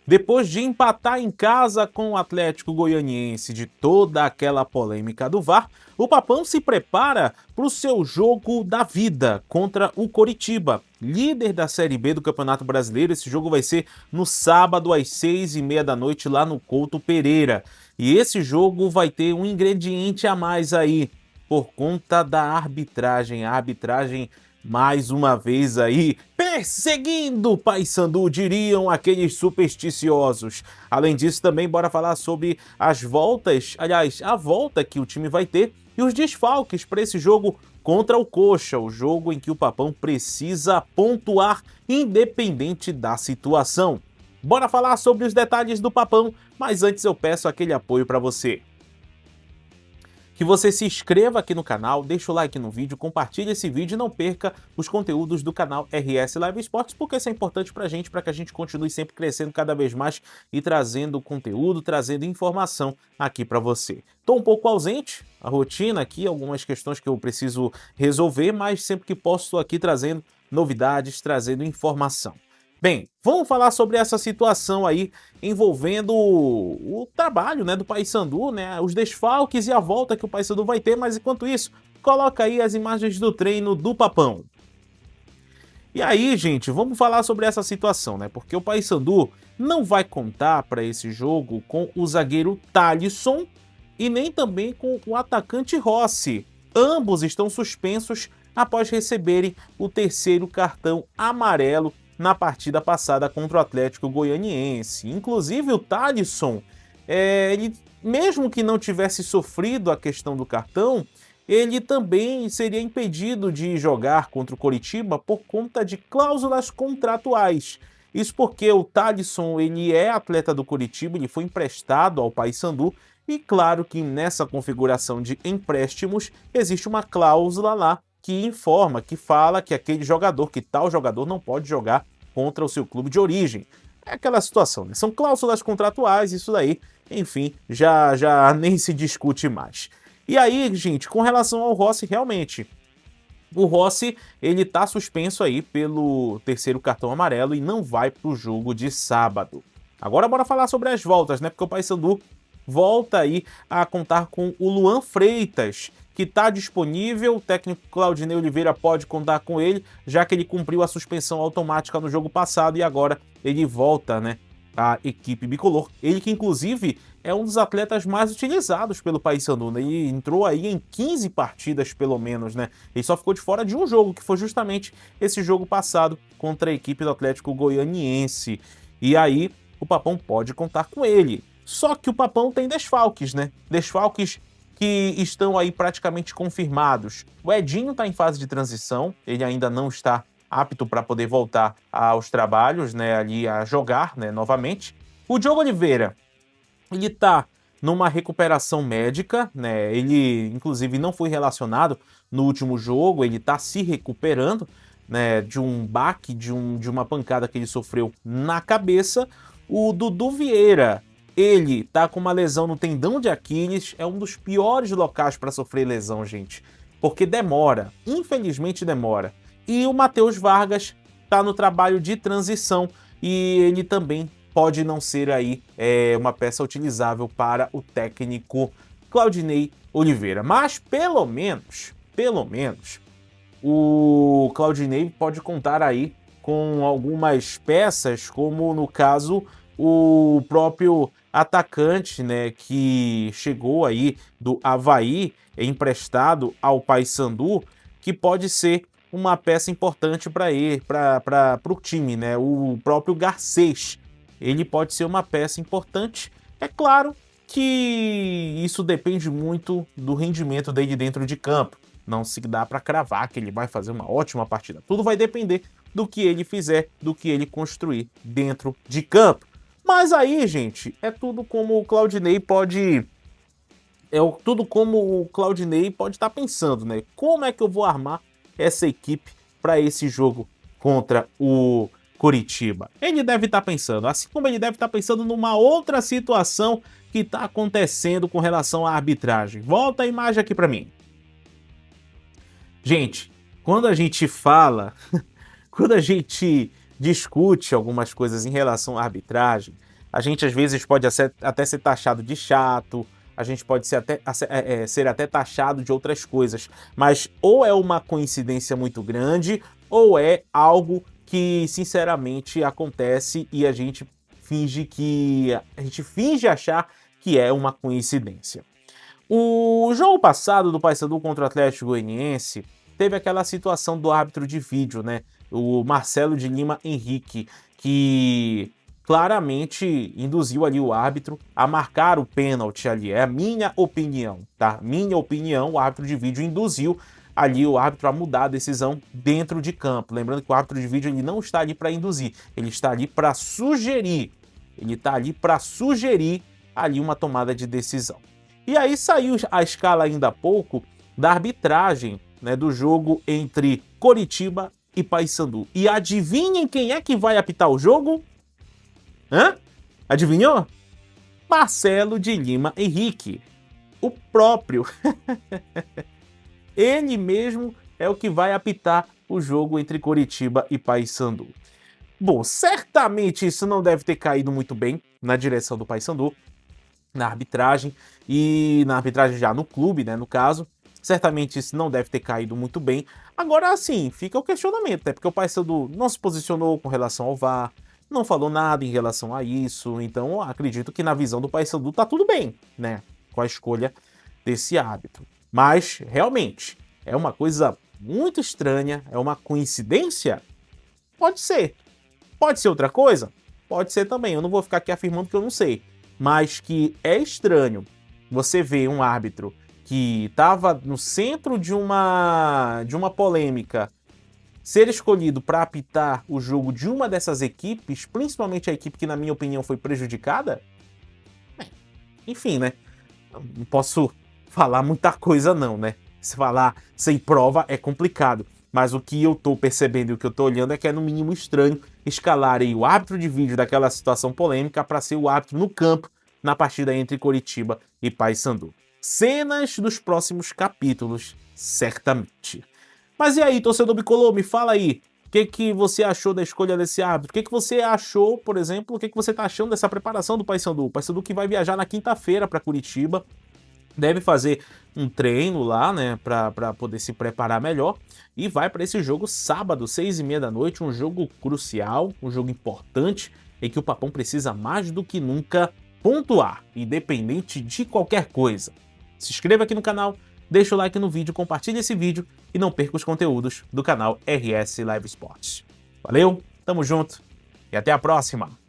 Depois de empatar em casa com o Atlético Goianiense de toda aquela polêmica do VAR, o Papão se prepara para o seu jogo da vida contra o Coritiba, líder da Série B do Campeonato Brasileiro. Esse jogo vai ser no sábado às 6h30 da noite lá no Couto Pereira. E esse jogo vai ter um ingrediente a mais aí, por conta da arbitragem. A arbitragem, mais uma vez aí, perseguindo o Paysandu, diriam aqueles supersticiosos. Além disso, também bora falar sobre as voltas, aliás, a volta que o time vai ter e os desfalques para esse jogo contra o Coxa, o jogo em que o Papão precisa pontuar independente da situação. Bora falar sobre os detalhes do Papão, mas antes eu peço aquele apoio para você. Que você se inscreva aqui no canal, deixa o like no vídeo, compartilhe esse vídeo e não perca os conteúdos do canal RS Live Esportes, porque isso é importante pra gente, para que a gente continue sempre crescendo cada vez mais e trazendo conteúdo, trazendo informação aqui para você. Tô um pouco ausente, a rotina aqui, algumas questões que eu preciso resolver, mas sempre que posso estou aqui trazendo novidades, trazendo informação. Bem, vamos falar sobre essa situação aí envolvendo o trabalho, né, do Paysandu, né, os desfalques e a volta que o Paysandu vai ter, mas enquanto isso, coloca aí as imagens do treino do Papão. E aí, gente, vamos falar sobre essa situação, né, porque o Paysandu não vai contar para esse jogo com o zagueiro Thalisson e nem também com o atacante Rossi. Ambos estão suspensos após receberem o terceiro cartão amarelo na partida passada contra o Atlético Goianiense. Inclusive o Thalisson, ele, mesmo que não tivesse sofrido a questão do cartão, ele também seria impedido de jogar contra o Coritiba por conta de cláusulas contratuais. Isso porque o Thalisson, ele é atleta do Coritiba, ele foi emprestado ao Paysandu e claro que nessa configuração de empréstimos existe uma cláusula lá que informa, que fala que aquele jogador, que tal jogador não pode jogar contra o seu clube de origem. É aquela situação, né? São cláusulas contratuais, isso daí, enfim, já nem se discute mais. E aí, gente, com relação ao Rossi, realmente, o Rossi, ele tá suspenso aí pelo terceiro cartão amarelo e não vai pro jogo de sábado. Agora bora falar sobre as voltas, né? Porque o Paysandu volta aí a contar com o Luan Freitas, que está disponível. O técnico Claudinei Oliveira pode contar com ele, já que ele cumpriu a suspensão automática no jogo passado e agora ele volta, né, à equipe bicolor. Ele que inclusive é um dos atletas mais utilizados pelo Paysandu, né? Ele entrou aí em 15 partidas pelo menos, né? Ele só ficou de fora de um jogo, que foi justamente esse jogo passado contra a equipe do Atlético Goianiense. E aí o Papão pode contar com ele. Só que o Papão tem desfalques, né? Desfalques que estão aí praticamente confirmados. O Edinho está em fase de transição, ele ainda não está apto para poder voltar aos trabalhos, né, ali a jogar, né, novamente. O Diogo Oliveira, ele está numa recuperação médica, né, ele inclusive não foi relacionado no último jogo, ele está se recuperando, né, de um baque, de uma pancada que ele sofreu na cabeça. O Dudu Vieira, ele tá com uma lesão no tendão de Aquiles, é um dos piores locais para sofrer lesão, gente, porque demora, infelizmente demora. E o Matheus Vargas tá no trabalho de transição e ele também pode não ser aí uma peça utilizável para o técnico Claudinei Oliveira. Mas pelo menos, o Claudinei pode contar aí com algumas peças, como no caso o próprio atacante, né, que chegou aí do Avaí, emprestado ao Paysandu, que pode ser uma peça importante para o time, né? O próprio Garcês, ele pode ser uma peça importante. É claro que isso depende muito do rendimento dele dentro de campo. Não se dá para cravar que ele vai fazer uma ótima partida. Tudo vai depender do que ele fizer, do que ele construir dentro de campo. Mas aí, gente, é tudo como o Claudinei pode... tudo como o Claudinei pode estar pensando, né? Como é que eu vou armar essa equipe para esse jogo contra o Coritiba? Ele deve estar pensando, assim como ele deve estar pensando numa outra situação que está acontecendo com relação à arbitragem. Volta a imagem aqui para mim. Gente, quando a gente fala, quando a gente discute algumas coisas em relação à arbitragem, A gente às vezes pode até ser taxado de chato, a gente pode ser até taxado de outras coisas, mas ou é uma coincidência muito grande, ou é algo que sinceramente acontece e a gente finge achar que é uma coincidência. O jogo passado do Paysandu contra o Atlético Goianiense teve aquela situação do árbitro de vídeo, né? O Marcelo de Lima Henrique, que claramente induziu ali o árbitro a marcar o pênalti ali. É a minha opinião, tá? Minha opinião, o árbitro de vídeo induziu ali o árbitro a mudar a decisão dentro de campo. Lembrando que o árbitro de vídeo ele não está ali para induzir, ele está ali para sugerir. Ele está ali para sugerir ali uma tomada de decisão. E aí saiu a escala ainda há pouco da arbitragem, né, do jogo entre Coritiba e Paysandu. E adivinhem quem é que vai apitar o jogo? Hã? Adivinhou? Marcelo de Lima Henrique. O próprio. Ele mesmo é o que vai apitar o jogo entre Coritiba e Paysandu. Bom, certamente isso não deve ter caído muito bem na direção do Paysandu, na arbitragem, e na arbitragem já no clube, né, no caso. Certamente isso não deve ter caído muito bem. Agora, sim, fica o questionamento, né, porque o Paysandu não se posicionou com relação ao VAR, não falou nada em relação a isso, então acredito que na visão do Paysandu tá tudo bem, né, com a escolha desse árbitro. Mas, realmente, é uma coisa muito estranha, é uma coincidência? Pode ser. Pode ser outra coisa? Pode ser também, eu não vou ficar aqui afirmando que eu não sei. Mas que é estranho você ver um árbitro que estava no centro de uma polêmica ser escolhido para apitar o jogo de uma dessas equipes, principalmente a equipe que, na minha opinião, foi prejudicada. Enfim, né? Não posso falar muita coisa não, né? Se falar sem prova é complicado. Mas o que eu tô percebendo e o que eu tô olhando é que é no mínimo estranho escalarem o árbitro de vídeo daquela situação polêmica para ser o árbitro no campo na partida entre Coritiba e Paysandu. Cenas dos próximos capítulos, certamente. Mas e aí, torcedor bicolor, me fala aí, o que você achou da escolha desse árbitro? O que você achou, por exemplo, o que você tá achando dessa preparação do Paysandu? O Paysandu que vai viajar na quinta-feira para Curitiba, deve fazer um treino lá, né, para poder se preparar melhor, e vai para esse jogo sábado, 6h30 da noite, um jogo crucial, um jogo importante, em que o Papão precisa mais do que nunca pontuar, independente de qualquer coisa. Se inscreva aqui no canal, deixa o like no vídeo, compartilhe esse vídeo e não perca os conteúdos do canal RS Live Sports. Valeu, tamo junto e até a próxima!